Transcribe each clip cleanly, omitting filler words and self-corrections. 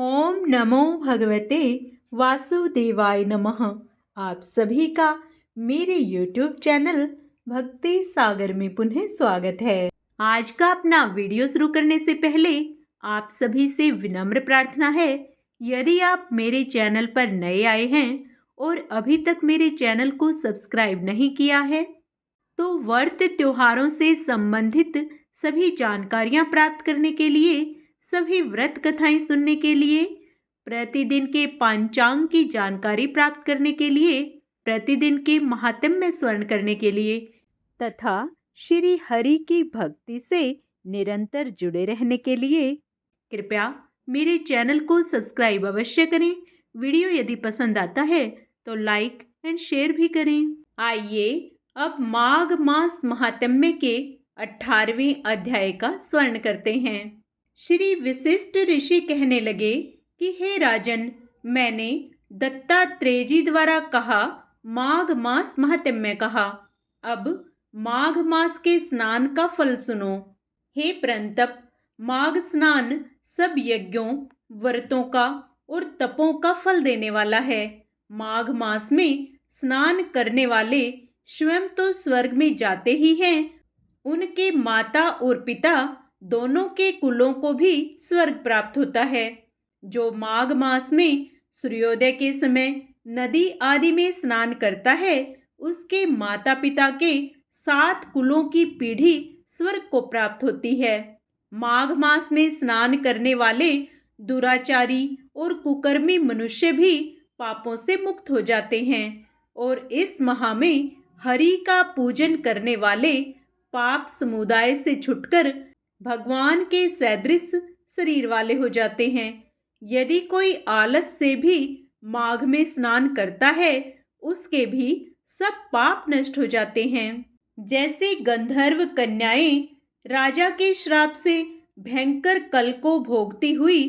ओम नमो भगवते वासुदेवाय नमः। आप सभी का मेरे YouTube चैनल भक्ति सागर में पुनः स्वागत है। आज का अपना वीडियो शुरू करने से पहले आप सभी से विनम्र प्रार्थना है, यदि आप मेरे चैनल पर नए आए हैं और अभी तक मेरे चैनल को सब्सक्राइब नहीं किया है, तो व्रत त्योहारों से संबंधित सभी जानकारियां प्राप्त करने के लिए, सभी व्रत कथाएं सुनने के लिए, प्रतिदिन के पंचांग की जानकारी प्राप्त करने के लिए, प्रतिदिन के महात्म्य स्मरण करने के लिए तथा श्री हरि की भक्ति से निरंतर जुड़े रहने के लिए कृपया मेरे चैनल को सब्सक्राइब अवश्य करें। वीडियो यदि पसंद आता है तो लाइक एंड शेयर भी करें। आइए अब माघ मास महात्म्य के 18वें अध्याय का स्मरण करते हैं। श्री वशिष्ठ ऋषि कहने लगे कि हे राजन, मैंने दत्तात्रेय जी द्वारा कहा माघ मास महात्म्य कहा। अब माघ मास के स्नान का फल सुनो। हे परंतप, माघ स्नान सब यज्ञों, व्रतों का और तपों का फल देने वाला है। माघ मास में स्नान करने वाले स्वयं तो स्वर्ग में जाते ही हैं, उनके माता और पिता दोनों के कुलों को भी स्वर्ग प्राप्त होता है। जो माघ मास में सूर्योदय के समय नदी आदि में स्नान करता है, उसके माता पिता के 7 कुलों की पीढ़ी स्वर्ग को प्राप्त होती है। माघ मास में स्नान करने वाले दुराचारी और कुकर्मी मनुष्य भी पापों से मुक्त हो जाते हैं और इस माह में हरि का पूजन करने वाले पाप समुदाय से छुटकर भगवान के सदृश शरीर वाले हो जाते हैं। यदि कोई आलस से भी माघ में स्नान करता है, उसके भी सब पाप नष्ट हो जाते हैं। जैसे गंधर्व कन्याएं राजा के श्राप से भयंकर कल को भोगती हुई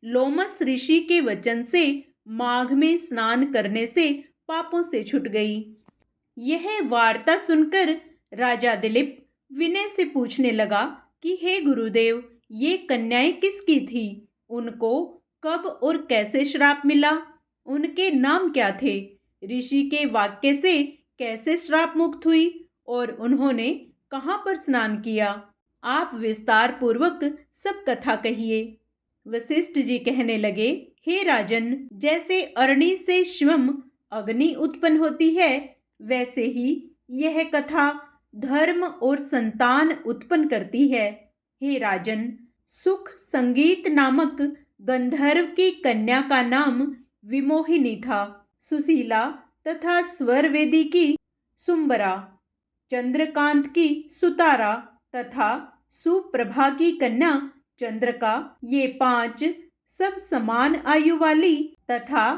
लोमस ऋषि के वचन से माघ में स्नान करने से पापों से छूट गई। यह वार्ता सुनकर राजा दिलीप विनय से पूछने लगा कि हे गुरुदेव, ये कन्याएं किसकी थी? उनको कब और कैसे श्राप मिला? उनके नाम क्या थे? ऋषि के वाक्य से कैसे श्राप मुक्त हुई और उन्होंने कहाँ पर स्नान किया? आप विस्तार पूर्वक सब कथा कहिए। वशिष्ठ जी कहने लगे, हे राजन, जैसे अरणि से स्वयं अग्नि उत्पन्न होती है, वैसे ही यह कथा धर्म और संतान उत्पन्न करती है। हे राजन, सुख संगीत नामक गंधर्व की कन्या का नाम विमोहिनी था। सुशीला तथा स्वरवेदी की सुंबरा, चंद्रकांत की सुतारा तथा सुप्रभा की कन्या चंद्रका, ये 5 सब समान आयु वाली तथा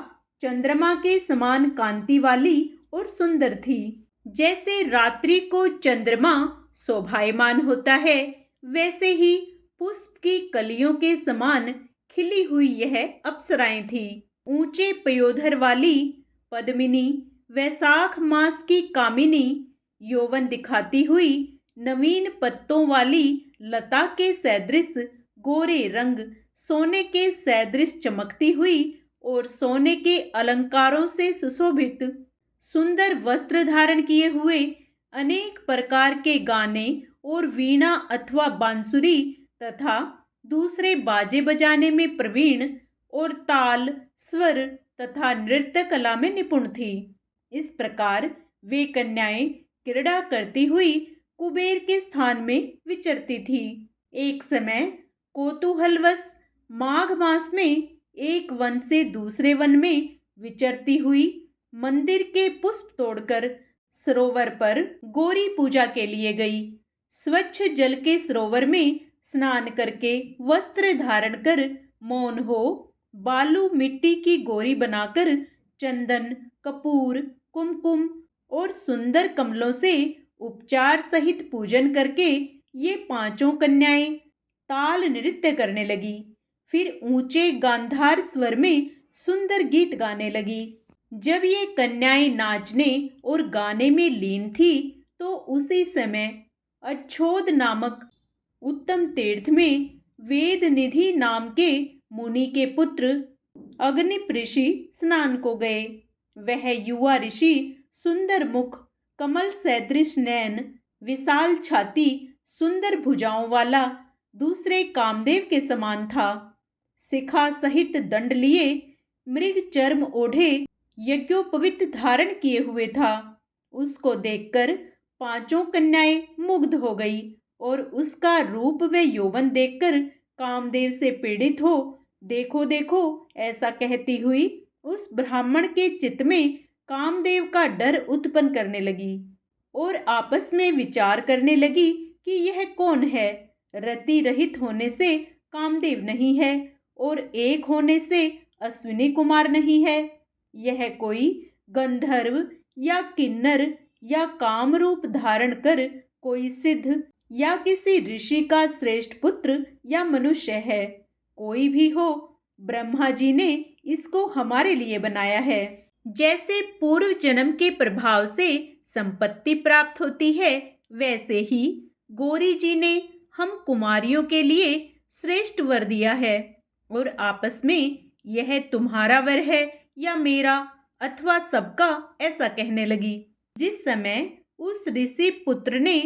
चंद्रमा के समान कांति वाली और सुंदर थी। जैसे रात्रि को चंद्रमा शोभायमान होता है, वैसे ही पुष्प की कलियों के समान खिली हुई यह अप्सराएं थी। ऊंचे पयोधर वाली पद्मिनी, वैशाख मास की कामिनी, यौवन दिखाती हुई नवीन पत्तों वाली लता के सदृश गोरे रंग, सोने के सदृश चमकती हुई और सोने के अलंकारों से सुशोभित, सुंदर वस्त्र धारण किए हुए, अनेक प्रकार के गाने और वीणा अथवा बांसुरी तथा दूसरे बाजे बजाने में प्रवीण और ताल, स्वर तथा नृत्य कला में निपुण थी। इस प्रकार वे कन्याएं क्रीड़ा करती हुई कुबेर के स्थान में विचरती थी। एक समय कौतूहलवश माघ मास में एक वन से दूसरे वन में विचरती हुई मंदिर के पुष्प तोड़कर सरोवर पर गौरी पूजा के लिए गई। स्वच्छ जल के सरोवर में स्नान करके वस्त्र धारण कर मौन हो बालू मिट्टी की गौरी बनाकर चंदन, कपूर, कुमकुम और सुंदर कमलों से उपचार सहित पूजन करके ये 5 कन्याएं ताल नृत्य करने लगी। फिर ऊंचे गांधार स्वर में सुंदर गीत गाने लगी। जब ये कन्याएं नाचने और गाने में लीन थी, तो उसी समय अच्छोद नामक उत्तम तीर्थ में वेद निधि नाम के मुनि के पुत्र अग्निप ऋषि स्नान को गए। वह युवा ऋषि सुंदर मुख, कमल सदृश नयन, विशाल छाती, सुंदर भुजाओं वाला दूसरे कामदेव के समान था। शिखा सहित दंड लिए, मृग चर्म ओढ़े, यज्ञोपवीत धारण किए हुए था। उसको देखकर पांचों कन्याएं मुग्ध हो गई और उसका रूप व यौवन देखकर कामदेव से पीड़ित हो देखो देखो ऐसा कहती हुई उस ब्राह्मण के चित्त में कामदेव का डर उत्पन्न करने लगी और आपस में विचार करने लगी कि यह कौन है। रति रहित होने से कामदेव नहीं है और एक होने से अश्विनी कुमार नहीं है। यह कोई गंधर्व या किन्नर या काम रूप धारण कर कोई सिद्ध या किसी ऋषि का श्रेष्ठ पुत्र या मनुष्य है। कोई भी हो, ब्रह्मा जी ने इसको हमारे लिए बनाया है। जैसे पूर्व जन्म के प्रभाव से संपत्ति प्राप्त होती है, वैसे ही गौरी जी ने हम कुमारियों के लिए श्रेष्ठ वर दिया है और आपस में यह तुम्हारा वर है या मेरा अथवा सबका, ऐसा कहने लगी। जिस समय उस ऋषि पुत्र ने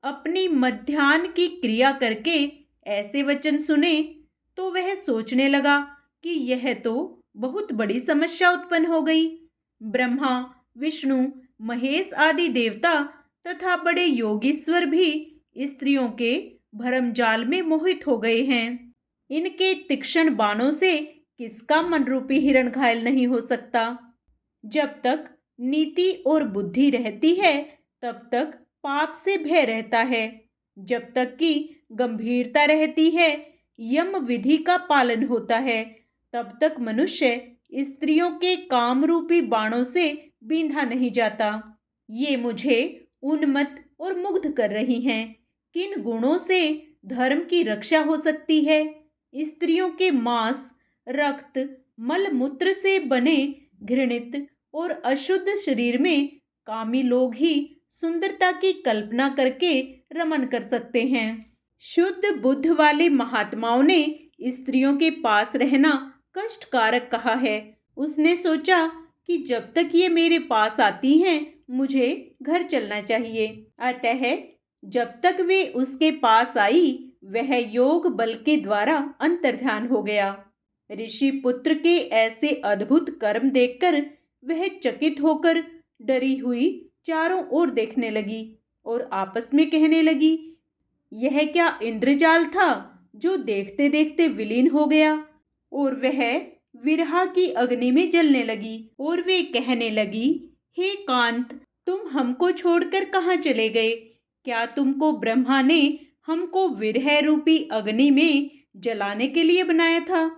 अपनी मध्याह्न की क्रिया करके ऐसे वचन सुने तो वह सोचने लगा कि यह तो बहुत बड़ी समस्या उत्पन्न हो गई। ब्रह्मा, विष्णु, महेश आदि देवता तथा बड़े योगीश्वर भी स्त्रियों के भरमजाल में मोहित हो गए हैं। इनके तीक्ष्ण बाणों से किसका मन रूपी हिरण घायल नहीं हो सकता। जब तक नीति और बुद्धि रहती है तब तक पाप से भय रहता है। जब तक कि गंभीरता रहती है, यम विधि का पालन होता है, तब तक मनुष्य स्त्रियों के काम रूपी बाणों से बींधा नहीं जाता। ये मुझे उन्मत्त और मुग्ध कर रही हैं। किन गुणों से धर्म की रक्षा हो सकती है? स्त्रियों के मांस, रक्त, मल मूत्र से बने घृणित और अशुद्ध शरीर में कामी लोग ही सुंदरता की कल्पना करके रमन कर सकते हैं। शुद्ध बुद्ध वाले महात्माओं ने स्त्रियों के पास रहना कष्टकारक कहा है। उसने सोचा कि जब तक ये मेरे पास आती हैं, मुझे घर चलना चाहिए। अतः जब तक वे उसके पास आई, वह योग बल के द्वारा अंतर्ध्यान हो गया। ऋषि पुत्र के ऐसे अद्भुत कर्म देखकर वह चकित होकर डरी हुई चारों ओर देखने लगी और आपस में कहने लगी, यह क्या इंद्रजाल था जो देखते देखते विलीन हो गया? और वह विरहा की अग्नि में जलने लगी और वे कहने लगी, हे कांत, तुम हमको छोड़कर कहाँ चले गए? क्या तुमको ब्रह्मा ने हमको विरह रूपी अग्नि में जलाने के लिए बनाया था?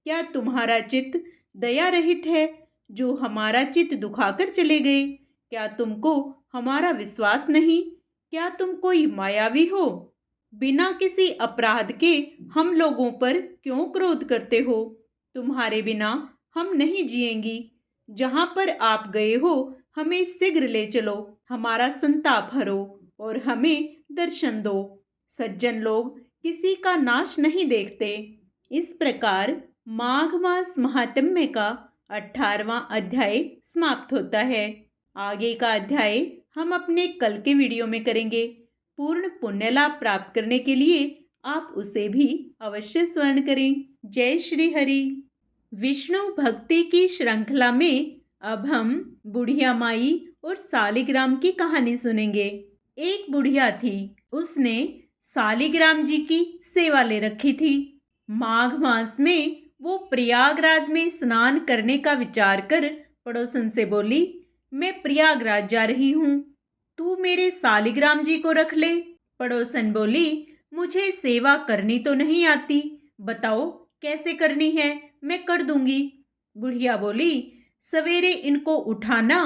क्या तुम्हारा चित्त दया रहित है जो हमारा चित्त दुखाकर चले गए? क्या तुमको हमारा विश्वास नहीं? क्या तुम कोई मायावी हो? बिना किसी अपराध के हम लोगों पर क्यों क्रोध करते हो? तुम्हारे बिना हम नहीं जिएंगी। जहाँ पर आप गए हो, हमें शीघ्र ले चलो, हमारा संताप हरो और हमें दर्शन दो। सज्जन लोग किसी का नाश नहीं देखते। इस प्रकार माघ मास महात्म्य का 18वां अध्याय समाप्त होता है। आगे का अध्याय हम अपने कल के वीडियो में करेंगे। पूर्ण पुण्य लाभ प्राप्त करने के लिए आप उसे भी अवश्य स्मरण करें। जय श्री हरि। विष्णु भक्ति की श्रृंखला में अब हम बुढ़िया माई और सालिग्राम की कहानी सुनेंगे। एक बुढ़िया थी, उसने सालिग्राम जी की सेवा ले रखी थी। माघ मास में वो प्रयागराज में स्नान करने का विचार कर पड़ोसन से बोली, मैं प्रयागराज जा रही हूँ, तू मेरे सालिग्राम जी को रख ले। पड़ोसन बोली, मुझे सेवा करनी तो नहीं आती, बताओ कैसे करनी है, मैं कर दूंगी। बुढ़िया बोली, सवेरे इनको उठाना,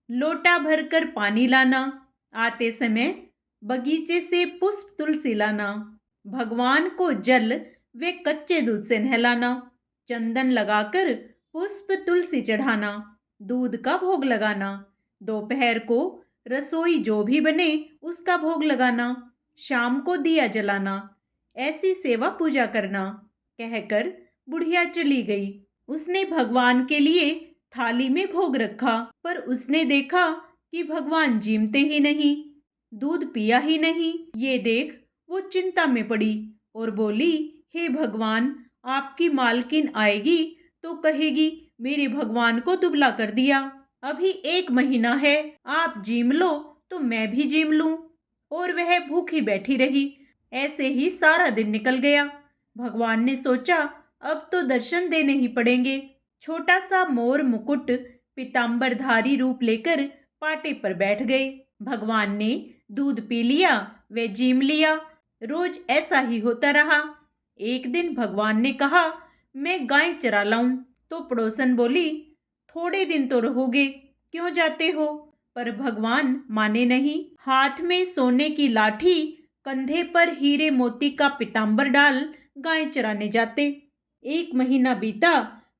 लोटा भरकर पानी लाना, आते समय बगीचे से पुष्प तुलसी लाना, भगवान को जल वे कच्चे दूध से नहलाना, चंदन लगाकर पुष्प तुलसी चढ़ाना, दूध का भोग लगाना, दोपहर को रसोई जो भी बने उसका भोग लगाना, शाम को दिया जलाना, ऐसी सेवा पूजा करना कहकर बुढ़िया चली गई। उसने भगवान के लिए थाली में भोग रखा, पर उसने देखा कि भगवान जीमते ही नहीं, दूध पिया ही नहीं। ये देख वो चिंता में पड़ी और बोली, हे भगवान, आपकी मालकिन आएगी तो कहेगी मेरे भगवान को दुबला कर दिया। अभी 1 महीना है, आप जीम लो तो मैं भी जीम लूं। और वह भूखी बैठी रही। ऐसे ही सारा दिन निकल गया। भगवान ने सोचा अब तो दर्शन देने ही पड़ेंगे। छोटा सा मोर मुकुट पीतांबरधारी रूप लेकर पाटे पर बैठ गए। भगवान ने दूध पी लिया, वे जीम लिया। रोज ऐसा ही होता रहा। एक दिन भगवान ने कहा, मैं गाय चरा लाऊं। तो पड़ोसन बोली, थोड़े दिन तो रहोगे, क्यों जाते हो? पर भगवान माने नहीं। हाथ में सोने की लाठी, कंधे पर हीरे मोती का पीतांबर डाल गाय चराने जाते। 1 महीना बीता।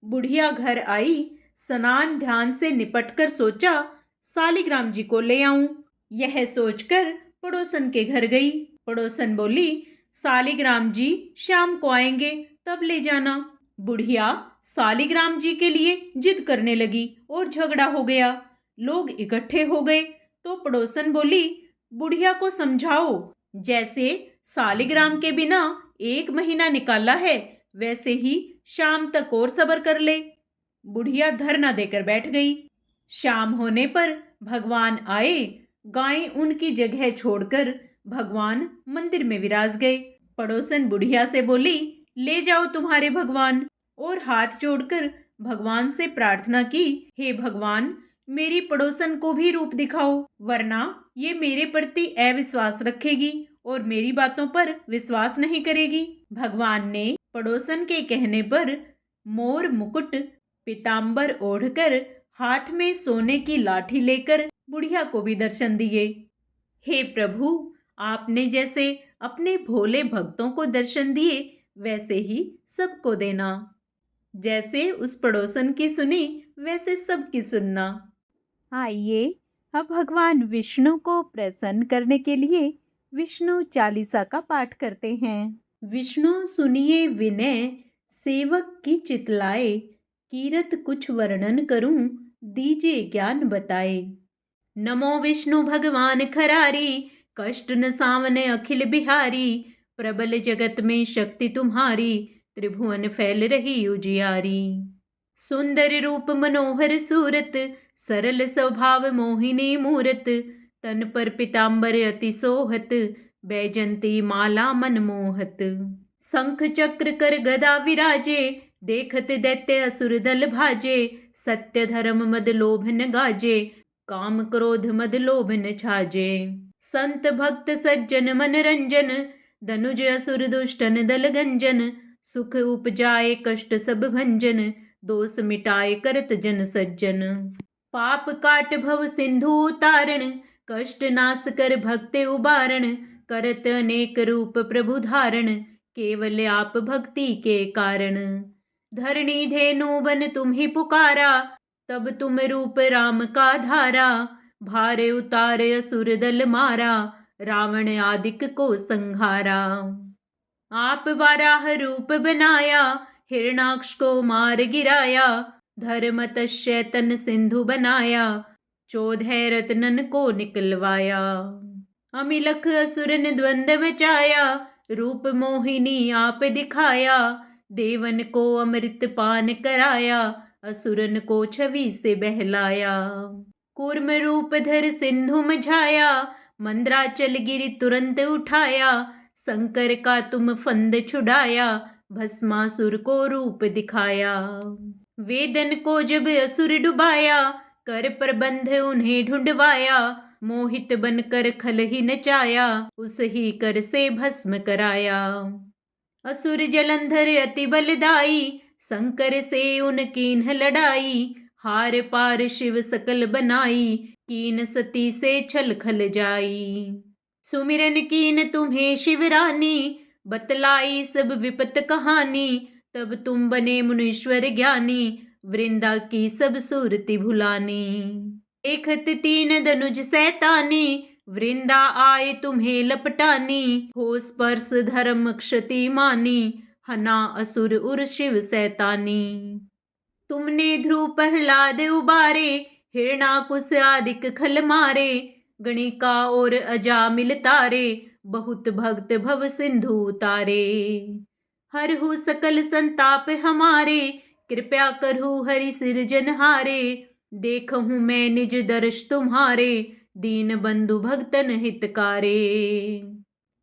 बुढ़िया घर आई। स्नान ध्यान से निपटकर सोचा, सालिग्राम जी को ले आऊं। यह सोचकर पड़ोसन के घर गई। पड़ोसन बोली, सालिग्राम जी शाम को आएंगे, तब ले जाना। बुढ़िया सालिग्राम जी के लिए जिद करने लगी और झगड़ा हो गया। लोग इकट्ठे हो गए तो पड़ोसन बोली, बुढ़िया को समझाओ, जैसे सालिग्राम के बिना 1 महीना निकाला है, वैसे ही शाम तक और सब्र कर ले। बुढ़िया धरना देकर बैठ गई। शाम होने पर भगवान आए। गाय उनकी जगह छोड़कर भगवान मंदिर में विराज गए। पड़ोसन बुढ़िया से बोली, ले जाओ तुम्हारे भगवान। और हाथ जोड़कर भगवान से प्रार्थना की, हे भगवान, मेरी पड़ोसन को भी रूप दिखाओ, वरना ये मेरे प्रति अविश्वास रखेगी और मेरी बातों पर विश्वास नहीं करेगी। भगवान ने पड़ोसन के कहने पर मोर मुकुट पीतांबर ओढ़कर हाथ में सोने की लाठी लेकर बुढ़िया को भी दर्शन दिए। हे प्रभु, आपने जैसे अपने भोले भक्तों को दर्शन दिए, वैसे ही सबको देना। जैसे उस पड़ोसन की सुनी, वैसे सबकी सुनना। आइए अब भगवान विष्णु को प्रसन्न करने के लिए विष्णु चालीसा का पाठ करते हैं। विष्णु सुनिए विनय, सेवक की चितलाए, कीरत कुछ वर्णन करूं, दीजिए ज्ञान बताए। नमो विष्णु भगवान खरारी, कष्ट न सावने अखिल बिहारी, प्रबल जगत में शक्ति तुम्हारी, त्रिभुवन फैल रही उजियारी। सुंदर रूप मनोहर सूरत, सरल स्वभाव मोहिनी मूरत, तन पर पीतांबर अति सोहत, बैजंती माला मनमोहत। शंख चक्र कर गदा विराजे, देखत दैत्य असुर दल भाजे, सत्य धर्म मद लोभ न गाजे, काम क्रोध मद लोभ न छाजे। संत भक्त सज्जन मन रंजन, धनुज असुर दुष्टन दल गंजन, सुख उपजाए कष्ट सब भंजन, दोष मिटाए करत जन सज्जन। पाप काट भव सिंधु उतारण, कष्ट नाश कर भक्त उबारण, करत अनेक रूप प्रभु धारण, केवल आप भक्ति के कारण। धरणी धेनु बन तुम्हि पुकारा, तब तुम रूप राम का धारा, भार उतार असुर दल मारा, रावण आदिक को संहारा। आप वाराह रूप बनाया, हिरणाक्ष को मार गिराया, धर्म तन सिंधु बनाया, 14 रत्नन को निकलवाया। अमिलख असुरन द्वंद मचाया, रूप मोहिनी आप दिखाया, देवन को अमृत पान कराया, असुरन को छवि से बहलाया। कूर्म रूप धर सिंधु मझाया, मंद्राचल गिरि तुरंत उठाया, शंकर का तुम फंद छुड़ाया, भस्मासुर को रूप दिखाया। वेदन को जब असुर डुबाया, कर प्रबंध उन्हें ढूंढवाया, मोहित बनकर खल ही नचाया, उस ही कर से भस्म कराया। असुर जलंधर अति बलदाई, शंकर से उन कीन्ह लड़ाई, हार पार शिव सकल बनाई, कीन सती से छल खल जाई। सुमिरन कीन तुम्हें शिवरानी, बतलाई सब विपत कहानी, तब तुम बने मुनीश्वर ज्ञानी, वृंदा की सब सूरति भुलानी। देखत 3 धनुज सैतानी, वृंदा आए तुम्हें लपटानी, हो स्पर्श धर्म क्षति मानी, हना असुर उर शिव सैतानी। तुमने ध्रुव प्रहलाद उबारे, हिरणाकुश आदिक खल मारे। गणिका और अजामिल तारे, बहुत भक्त भव सिंधु उतारे। हरहु सकल संताप हमारे, कृपया करहु हरि सिरजनहारे। देखहूँ मैं निज दर्श तुम्हारे, दीन बंधु भक्तन हितकारे।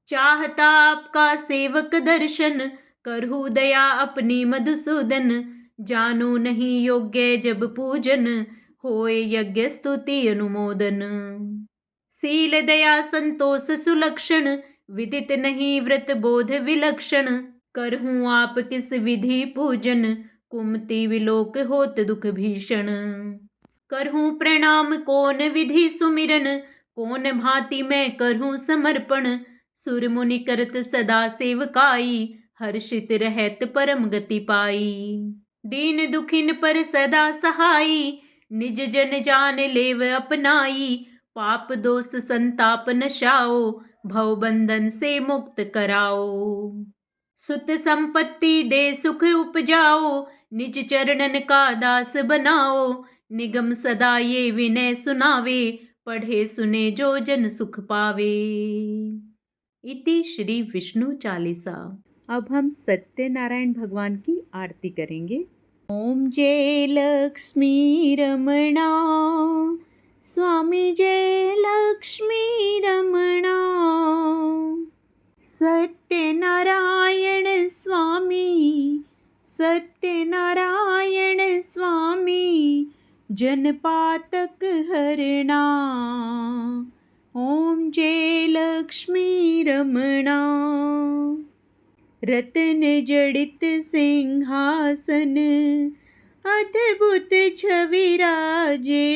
चाहता आपका सेवक दर्शन, करहु दया अपनी मधुसूदन। जानो नहीं योग्य जब पूजन, होए यज्ञ स्तुति अनुमोदन। शील दया संतोष सुलक्षण, विदित नहीं व्रत बोध विलक्षण। करहूँ आप किस विधि पूजन, कुमति विलोक होत दुख भीषण। करहूँ प्रणाम कौन विधि सुमिरन, कौन भांति मैं करहूँ समर्पण। सुर मुनि करत सदा सेवकाई, हर्षित रहत परम गति पाई। दीन दुखिन पर सदा सहाई, निज जन जान लेव अपनाई। पाप दोष संताप नशाओ, भव बंधन से मुक्त कराओ। सुत संपत्ति दे सुख उपजाओ, निज चरणन का दास बनाओ। निगम सदा ये विनय सुनावे, पढ़े सुने जो जन सुख पावे। इति श्री विष्णु चालीसा। अब हम सत्यनारायण भगवान की आरती करेंगे। ओम जय लक्ष्मी रमणा, स्वामी जय लक्ष्मी रमणा। सत्यनारायण स्वामी, सत्यनारायण स्वामी, जनपातक हरणा। ओम जय लक्ष्मी रमणा। रतन जड़ित सिंहासन, अद्भुत छवि राजे।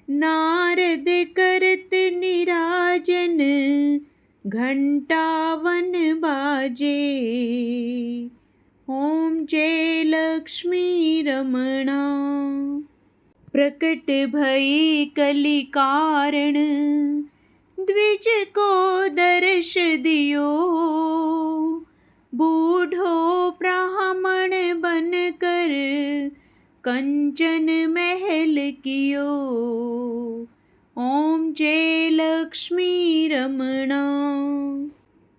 नारद करत निराजन, घंटावन बाजे। ओम जय लक्ष्मी रमणा। प्रकट भई कलि कारण, द्विज को दर्श दियो। बूढ़ो ब्राह्मण बन कर, कंचन महल कियो। ओम जय लक्ष्मी रमणा।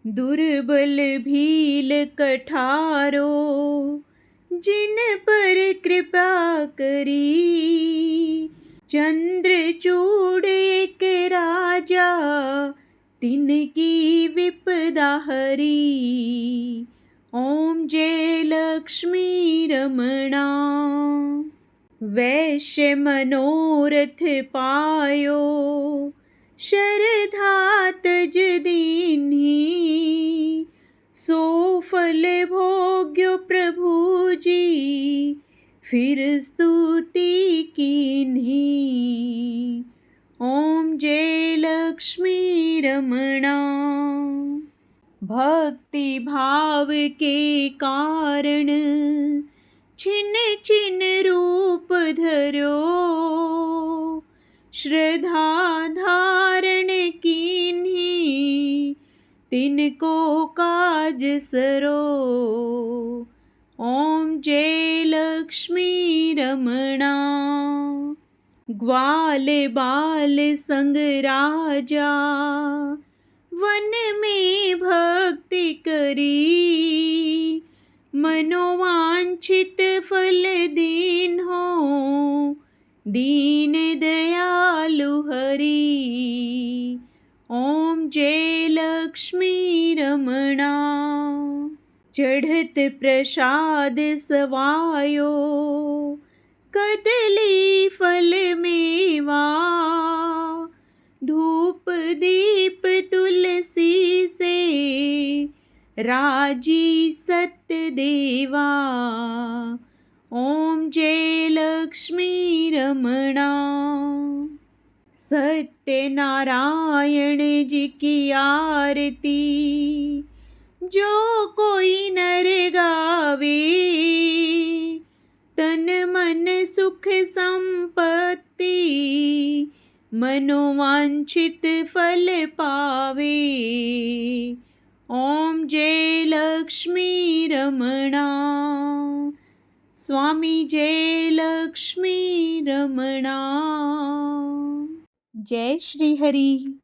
दुर्बल भील कठारो, जिन पर कृपा करी। चंद्रचूड़ एक राजा, तिनकी विपदा हरी। ओम जय लक्ष्मी रमणा। वैश्य मनोरथ पायो, शरधा तज दीन्ही। सो फल भोग्यो प्रभु जी, फिर स्तुति कीन्ही। ओम जय लक्ष्मी रमणा। भक्ति भाव के कारण, छिन छिन रूप धर्यो। श्रद्धा धारण कीन्ही, तिनको काज सरो। ओम जय लक्ष्मी रमणा। ग्वाल बाल संग राजा, वन में भक्ति करी। मनोवांछित फल दीन्हो, दीन दयालु हरि। ओम जय लक्ष्मी रमणा। चढ़त प्रसाद सवायो, कदली फल मेवा। धूप दीप तुलसी से, राजी सत्य देवा। ओम जय लक्ष्मी रमणा। सत्यनारायण जी की आरती, जो कोई नर गावे। तन मन सुख संपत्ति, मनोवांछित फल पावे। ઓમ જય લક્ષ્મી રમણા સ્વામી જય લક્ષ્મી રમણા. જય શ્રી હરિ.